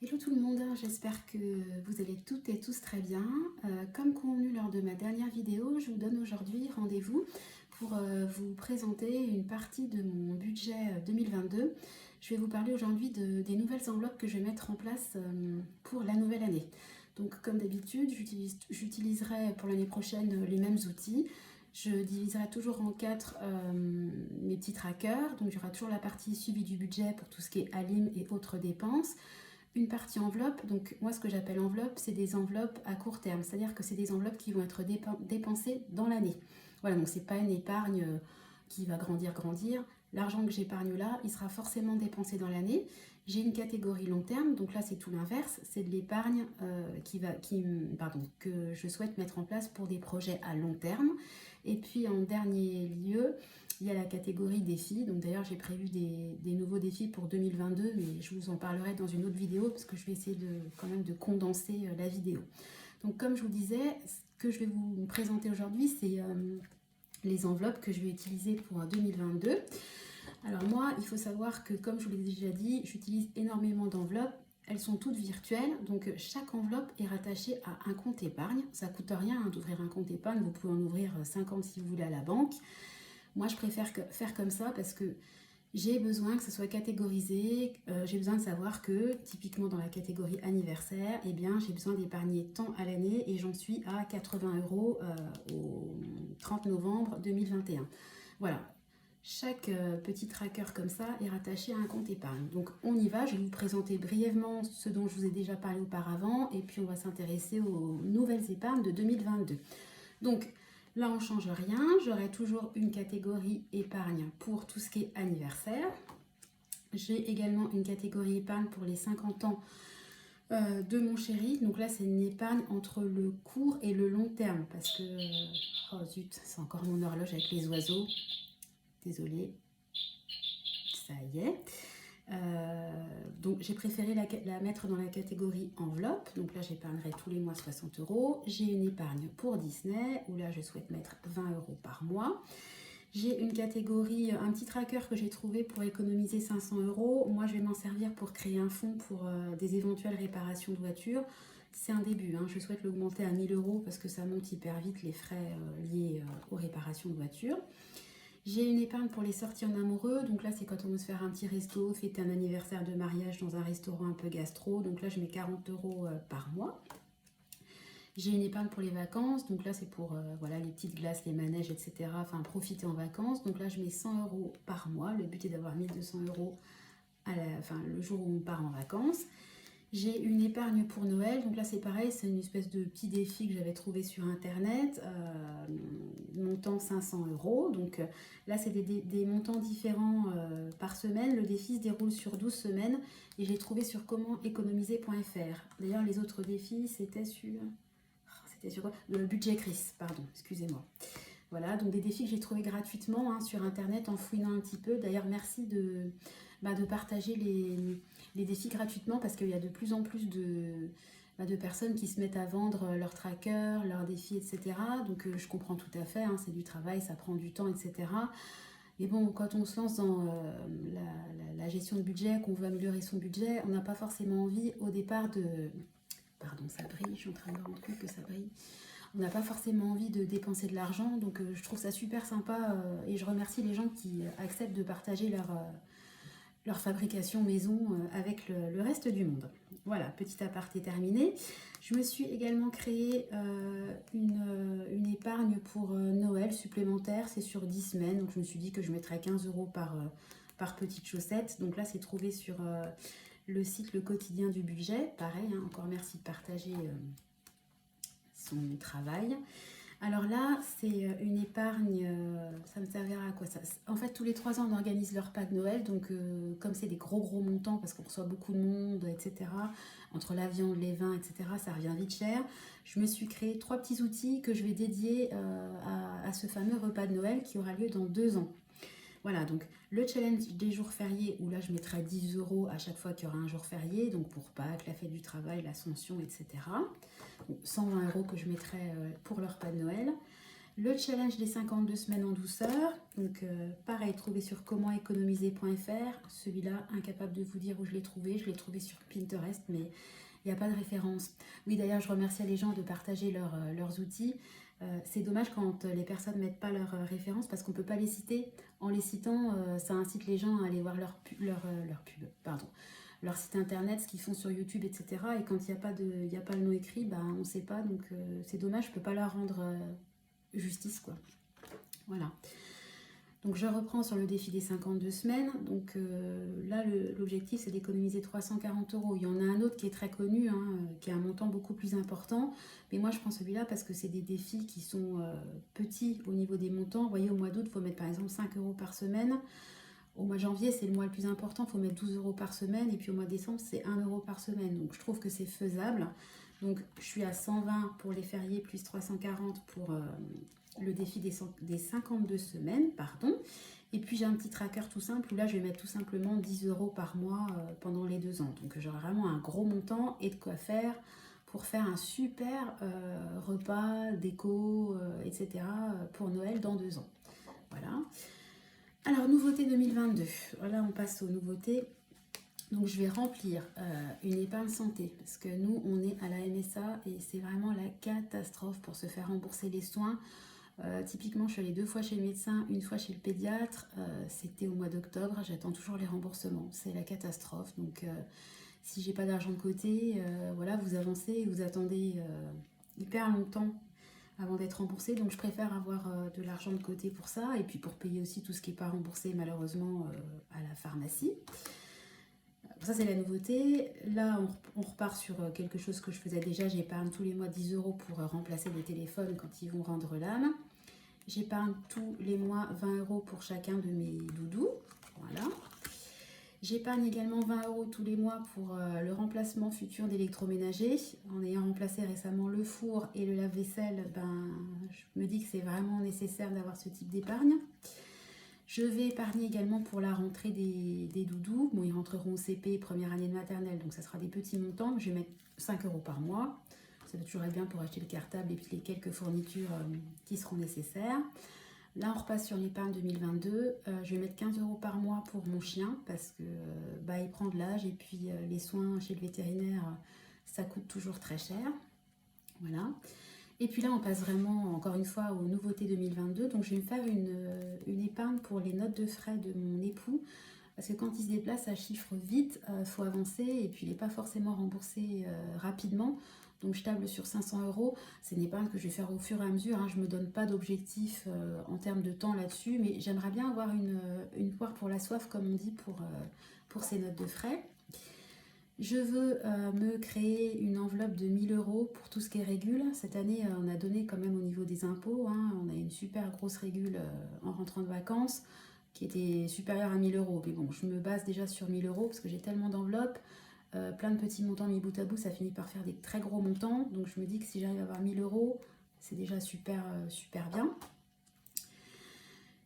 Hello tout le monde, j'espère que vous allez toutes et tous très bien. Comme convenu lors de ma dernière vidéo, je vous donne aujourd'hui rendez-vous pour vous présenter une partie de mon budget 2022. Je vais vous parler aujourd'hui des nouvelles enveloppes que je vais mettre en place pour la nouvelle année. Donc comme d'habitude, j'utiliserai pour l'année prochaine les mêmes outils. Je diviserai toujours en quatre mes petits trackers. Donc il y aura toujours la partie suivi du budget pour tout ce qui est ALIM et autres dépenses. Une partie enveloppe, donc moi ce que j'appelle enveloppe, c'est des enveloppes à court terme, c'est-à-dire que c'est des enveloppes qui vont être dépensées dans l'année. Voilà, donc c'est pas une épargne qui va grandir. L'argent que j'épargne là, il sera forcément dépensé dans l'année. J'ai une catégorie long terme, donc là c'est tout l'inverse, c'est de l'épargne que je souhaite mettre en place pour des projets à long terme. Et puis en dernier lieu, il y a la catégorie défis. Donc d'ailleurs j'ai prévu des nouveaux défis pour 2022, mais je vous en parlerai dans une autre vidéo parce que je vais essayer quand même de condenser la vidéo. Donc comme je vous disais, ce que je vais vous présenter aujourd'hui, c'est les enveloppes que je vais utiliser pour 2022. Alors moi, il faut savoir que comme je vous l'ai déjà dit, j'utilise énormément d'enveloppes. Elles sont toutes virtuelles, donc chaque enveloppe est rattachée à un compte épargne. Ça ne coûte rien d'ouvrir un compte épargne, vous pouvez en ouvrir 50 si vous voulez à la banque. Moi, je préfère faire comme ça parce que j'ai besoin que ce soit catégorisé. J'ai besoin de savoir que, typiquement dans la catégorie anniversaire, eh bien, j'ai besoin d'épargner tant à l'année et j'en suis à 80 € au 30 novembre 2021. Voilà. Chaque petit tracker comme ça est rattaché à un compte épargne. Donc on y va, je vais vous présenter brièvement ce dont je vous ai déjà parlé auparavant et puis on va s'intéresser aux nouvelles épargnes de 2022. Donc là, on ne change rien. J'aurai toujours une catégorie épargne pour tout ce qui est anniversaire. J'ai également une catégorie épargne pour les 50 ans de mon chéri. Donc là, c'est une épargne entre le court et le long terme. Parce que, oh zut, c'est encore mon horloge avec les oiseaux. Désolée. Ça y est. Donc j'ai préféré la mettre dans la catégorie enveloppe, donc là j'épargnerai tous les mois 60 €. J'ai une épargne pour Disney, où là je souhaite mettre 20 € par mois. J'ai une catégorie, un petit tracker que j'ai trouvé pour économiser 500 €. Moi je vais m'en servir pour créer un fonds pour des éventuelles réparations de voiture. C'est un début, hein. Je souhaite l'augmenter à 1000 € parce que ça monte hyper vite les frais liés aux réparations de voiture. J'ai une épargne pour les sorties en amoureux, donc là c'est quand on veut se faire un petit resto, fêter un anniversaire de mariage dans un restaurant un peu gastro, donc là je mets 40 € par mois. J'ai une épargne pour les vacances, donc là c'est pour voilà, les petites glaces, les manèges, etc. Enfin profiter en vacances, donc là je mets 100 € par mois, le but est d'avoir 1200 € le jour où on part en vacances. J'ai une épargne pour Noël, donc là c'est pareil, c'est une espèce de petit défi que j'avais trouvé sur internet, montant 500 €. Donc là c'est des montants différents par semaine. Le défi se déroule sur 12 semaines et j'ai trouvé sur comentéconomiser.fr. D'ailleurs les autres défis c'était sur quoi, le budget Chris, pardon, excusez-moi. Voilà, donc des défis que j'ai trouvés gratuitement sur internet en fouinant un petit peu. D'ailleurs merci de partager les défis gratuitement parce qu'il y a de plus en plus de personnes qui se mettent à vendre leurs trackers, leurs défis, etc. Donc je comprends tout à fait, c'est du travail, ça prend du temps, etc. Mais bon, quand on se lance dans la gestion de budget, qu'on veut améliorer son budget, on n'a pas forcément envie au départ de... Pardon, ça brille, je suis en train de me rendre compte que ça brille. On n'a pas forcément envie de dépenser de l'argent, donc je trouve ça super sympa et je remercie les gens qui acceptent de partager leur fabrication maison avec le reste du monde. Voilà, petit aparté terminé. Je me suis également créé une épargne pour Noël supplémentaire, c'est sur 10 semaines, donc je me suis dit que je mettrais 15 € par petite chaussette. Donc là, c'est trouvé sur le site Le Quotidien du Budget. Pareil, encore merci de partager son travail. Alors là, c'est une épargne, ça me servira à quoi ça? En fait, tous les 3 ans, on organise le repas de Noël, donc comme c'est des gros montants, parce qu'on reçoit beaucoup de monde, etc., entre la viande, les vins, etc., ça revient vite cher. Je me suis créé 3 petits outils que je vais dédier à ce fameux repas de Noël qui aura lieu dans 2 ans. Voilà, donc le challenge des jours fériés, où là je mettrai 10 € à chaque fois qu'il y aura un jour férié, donc pour Pâques, la fête du travail, l'Ascension, etc. Donc 120 € que je mettrai pour le repas de Noël. Le challenge des 52 semaines en douceur. Donc pareil, trouvé sur comentéconomiser.fr. Celui-là, incapable de vous dire où je l'ai trouvé. Je l'ai trouvé sur Pinterest, mais il n'y a pas de référence. Oui, d'ailleurs, je remercie les gens de partager leurs outils. C'est dommage quand les personnes ne mettent pas leurs références parce qu'on ne peut pas les citer. En les citant, ça incite les gens à aller voir leur pub, pardon, leur site internet, ce qu'ils font sur YouTube, etc. Et quand il n'y a pas le nom écrit, bah, on ne sait pas. Donc c'est dommage, je ne peux pas leur rendre justice, quoi. Voilà. Donc je reprends sur le défi des 52 semaines. Donc là, l'objectif, c'est d'économiser 340 €. Il y en a un autre qui est très connu, hein, qui a un montant beaucoup plus important. Mais moi, je prends celui-là parce que c'est des défis qui sont petits au niveau des montants. Vous voyez, au mois d'août, il faut mettre par exemple 5 € par semaine. Au mois de janvier, c'est le mois le plus important, il faut mettre 12 € par semaine. Et puis au mois de décembre, c'est 1 € par semaine. Donc je trouve que c'est faisable. Donc je suis à 120 pour les fériés, plus 340 pour le défi des 52 semaines. Pardon. Et puis j'ai un petit tracker tout simple où là, je vais mettre tout simplement 10 € par mois pendant les 2 ans. Donc j'aurai vraiment un gros montant et de quoi faire pour faire un super repas, déco, etc. pour Noël dans 2 ans. Voilà. Alors, nouveauté 2022. Là, on passe aux nouveautés. Donc, je vais remplir une épargne santé parce que nous, on est à la MSA et c'est vraiment la catastrophe pour se faire rembourser les soins. Typiquement, je suis allée 2 fois chez le médecin, 1 fois chez le pédiatre. C'était au mois d'octobre. J'attends toujours les remboursements. C'est la catastrophe. Donc, si j'ai pas d'argent de côté, voilà, vous avancez et vous attendez hyper longtemps avant d'être remboursé. Donc je préfère avoir de l'argent de côté pour ça et puis pour payer aussi tout ce qui n'est pas remboursé malheureusement à la pharmacie. Ça c'est la nouveauté. Là on repart sur quelque chose que je faisais déjà. J'épargne tous les mois 10 € pour remplacer les téléphones quand ils vont rendre l'âme. J'épargne tous les mois 20 € pour chacun de mes doudous. Voilà. J'épargne également 20 € tous les mois pour le remplacement futur d'électroménager. En ayant remplacé récemment le four et le lave-vaisselle, ben, je me dis que c'est vraiment nécessaire d'avoir ce type d'épargne. Je vais épargner également pour la rentrée des doudous. Bon, ils rentreront au CP, première année de maternelle, donc ça sera des petits montants. Je vais mettre 5 € par mois. Ça va toujours être bien pour acheter le cartable et puis les quelques fournitures qui seront nécessaires. Là, on repasse sur l'épargne 2022. Je vais mettre 15 € par mois pour mon chien parce que bah, il prend de l'âge et puis les soins chez le vétérinaire, ça coûte toujours très cher. Voilà. Et puis là, on passe vraiment, encore une fois, aux nouveautés 2022. Donc, je vais me faire une épargne pour les notes de frais de mon époux. Parce que quand il se déplace, ça chiffre vite, faut avancer et puis il n'est pas forcément remboursé rapidement. Donc je table sur 500 €. C'est une épargne que je vais faire au fur et à mesure. Hein. Je ne me donne pas d'objectif en termes de temps là-dessus. Mais j'aimerais bien avoir une poire pour la soif, comme on dit, pour ces notes de frais. Je veux me créer une enveloppe de 1 000 € pour tout ce qui est régule. Cette année, on a donné quand même au niveau des impôts. Hein. On a une super grosse régule en rentrant de vacances qui était supérieure à 1 000 €. Mais bon, je me base déjà sur 1 000 € parce que j'ai tellement d'enveloppes. Plein de petits montants mis bout à bout, ça finit par faire des très gros montants. Donc je me dis que si j'arrive à avoir 1 000 €, c'est déjà super, super bien.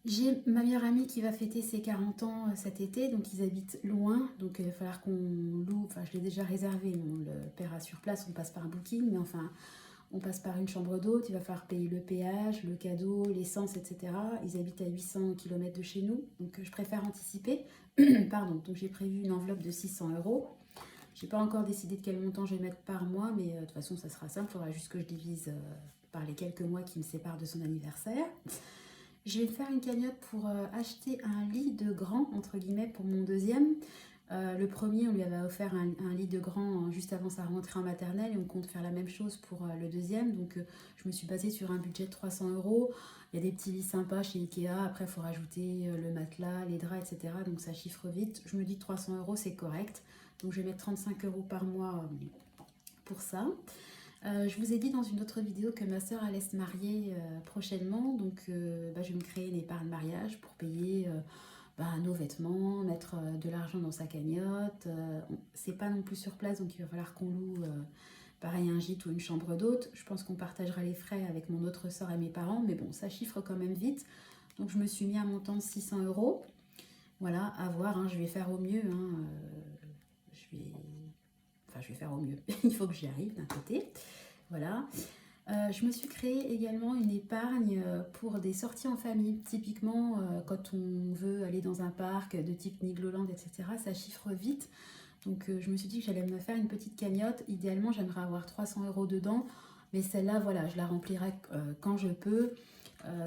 J'ai ma meilleure amie qui va fêter ses 40 ans cet été, donc ils habitent loin. Donc il va falloir qu'on loue, enfin je l'ai déjà réservé, mais on le paiera sur place, on passe par un booking. Mais enfin, on passe par une chambre d'hôte, il va falloir payer le péage, le cadeau, l'essence, etc. Ils habitent à 800 km de chez nous, donc je préfère anticiper. Pardon, donc j'ai prévu une enveloppe de 600 €. Je n'ai pas encore décidé de quel montant je vais mettre par mois, mais de toute façon, ça sera simple. Il faudra juste que je divise par les quelques mois qui me séparent de son anniversaire. Je vais faire une cagnotte pour acheter un lit de grand, entre guillemets, pour mon deuxième. Le premier, on lui avait offert un lit de grand juste avant sa rentrée en maternelle et on compte faire la même chose pour le deuxième. Donc, je me suis basée sur un budget de 300 €. Il y a des petits lits sympas chez Ikea. Après, il faut rajouter le matelas, les draps, etc. Donc, ça chiffre vite. Je me dis que 300 €, c'est correct. Donc je vais mettre 35 € par mois pour ça. Je vous ai dit dans une autre vidéo que ma soeur allait se marier prochainement. Donc je vais me créer une épargne mariage pour payer nos vêtements, mettre de l'argent dans sa cagnotte. C'est pas non plus sur place, donc il va falloir qu'on loue pareil un gîte ou une chambre d'hôte. Je pense qu'on partagera les frais avec mon autre soeur et mes parents. Mais bon, ça chiffre quand même vite. Donc je me suis mis un montant de 600 €. Voilà, à voir, hein, je vais faire au mieux. Je vais faire au mieux. Il faut que j'y arrive d'un côté. Voilà. Je me suis créé également une épargne pour des sorties en famille. Typiquement, quand on veut aller dans un parc de type Nigloland, etc., ça chiffre vite. Donc je me suis dit que j'allais me faire une petite cagnotte. Idéalement, j'aimerais avoir 300 € dedans. Mais celle-là, voilà, je la remplirai quand je peux.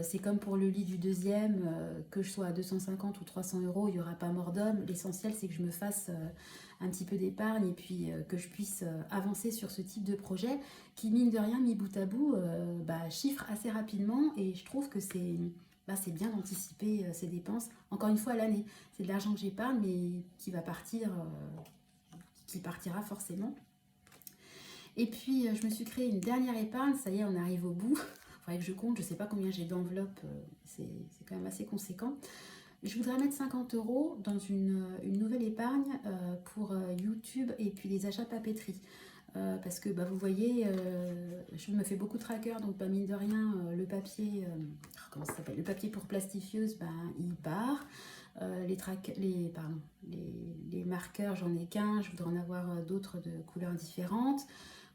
C'est comme pour le lit du deuxième, que je sois à 250 ou 300 €, il n'y aura pas mort d'homme. L'essentiel, c'est que je me fasse un petit peu d'épargne et puis que je puisse avancer sur ce type de projet qui, mine de rien, mis bout à bout, chiffre assez rapidement. Et je trouve que c'est bien d'anticiper ces dépenses. Encore une fois, à l'année, c'est de l'argent que j'épargne, mais qui va partir, qui partira forcément. Et puis, je me suis créé une dernière épargne. Ça y est, on arrive au bout. Il faudrait que je compte. Je ne sais pas combien j'ai d'enveloppes. C'est quand même assez conséquent. Je voudrais mettre 50 € dans une nouvelle épargne pour YouTube et puis les achats papeterie. Parce que vous voyez, je me fais beaucoup de trackers, donc mine de rien, le papier, comment ça s'appelle, le papier pour plastifieuse, il part. Les marqueurs, j'en ai qu'un, je voudrais en avoir d'autres de couleurs différentes.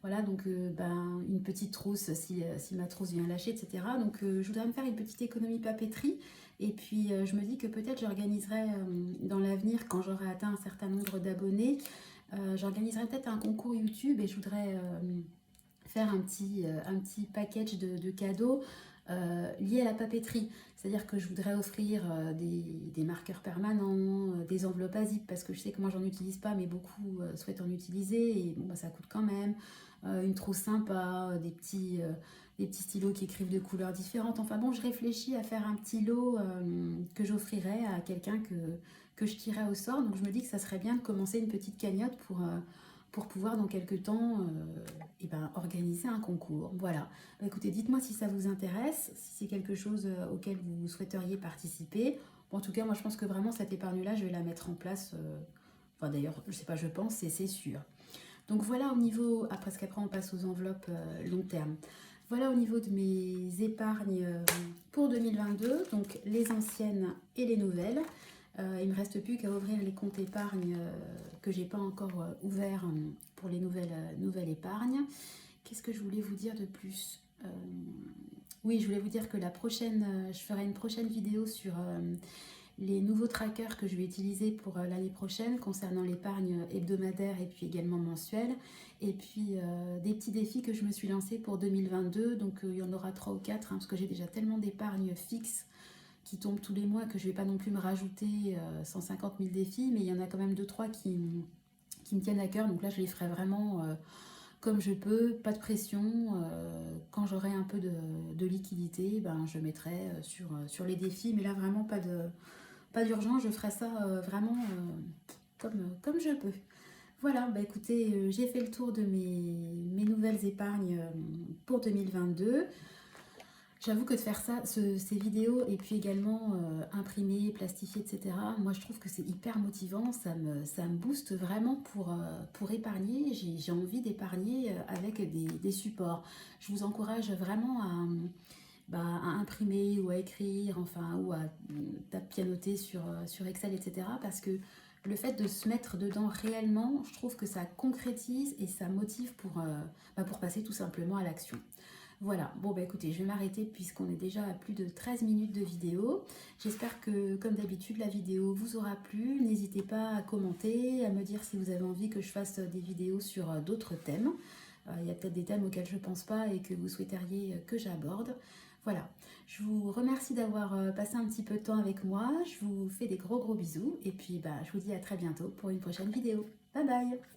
Voilà, donc une petite trousse si ma trousse vient lâcher, etc. Donc je voudrais me faire une petite économie papeterie. Et puis je me dis que peut-être j'organiserai dans l'avenir, quand j'aurai atteint un certain nombre d'abonnés, j'organiserai peut-être un concours YouTube et je voudrais faire un petit package de cadeaux liés à la papeterie. C'est-à-dire que je voudrais offrir des marqueurs permanents, des enveloppes à zip, parce que je sais que moi j'en utilise pas, mais beaucoup souhaitent en utiliser, et bon, ça coûte quand même. Une trousse sympa, des petits stylos qui écrivent de couleurs différentes. Enfin bon, je réfléchis à faire un petit lot que j'offrirais à quelqu'un que je tirais au sort. Donc je me dis que ça serait bien de commencer une petite cagnotte pour pouvoir dans quelques temps organiser un concours. Voilà. Écoutez, dites-moi si ça vous intéresse, si c'est quelque chose auquel vous souhaiteriez participer. Bon, en tout cas, moi je pense que vraiment cette épargne-là, je vais la mettre en place. Enfin d'ailleurs, je sais pas, je pense, c'est sûr. Donc voilà au niveau, parce qu'après on passe aux enveloppes long terme. Voilà au niveau de mes épargnes pour 2022, donc les anciennes et les nouvelles. Il ne me reste plus qu'à ouvrir les comptes épargne que j'ai pas encore ouverts pour les nouvelles épargnes. Qu'est-ce que je voulais vous dire de plus Oui, je voulais vous dire que je ferai une prochaine vidéo sur les nouveaux trackers que je vais utiliser pour l'année prochaine concernant l'épargne hebdomadaire et puis également mensuelle. Et puis des petits défis que je me suis lancés pour 2022. Donc il y en aura 3 ou 4 parce que j'ai déjà tellement d'épargne fixe qui tombent tous les mois que je ne vais pas non plus me rajouter 150 000 défis. Mais il y en a quand même 2-3 qui me tiennent à cœur. Donc là, je les ferai vraiment comme je peux, pas de pression. Quand j'aurai un peu de liquidité, je mettrai sur les défis. Mais là, vraiment pas d'urgence, je ferai ça vraiment comme je peux. Voilà, écoutez, j'ai fait le tour de mes nouvelles épargnes pour 2022. J'avoue que de faire ça, ces vidéos, et puis également imprimer, plastifier, etc., moi je trouve que c'est hyper motivant, ça me booste vraiment pour épargner. J'ai envie d'épargner avec des supports. Je vous encourage vraiment à imprimer ou à écrire, enfin, ou à pianoter sur Excel, etc., parce que le fait de se mettre dedans réellement, je trouve que ça concrétise et ça motive pour passer tout simplement à l'action. Voilà, bon écoutez, je vais m'arrêter puisqu'on est déjà à plus de 13 minutes de vidéo. J'espère que, comme d'habitude, la vidéo vous aura plu. N'hésitez pas à commenter, à me dire si vous avez envie que je fasse des vidéos sur d'autres thèmes. Il y a peut-être des thèmes auxquels je ne pense pas et que vous souhaiteriez que j'aborde. Voilà, je vous remercie d'avoir passé un petit peu de temps avec moi. Je vous fais des gros bisous et puis je vous dis à très bientôt pour une prochaine vidéo. Bye bye!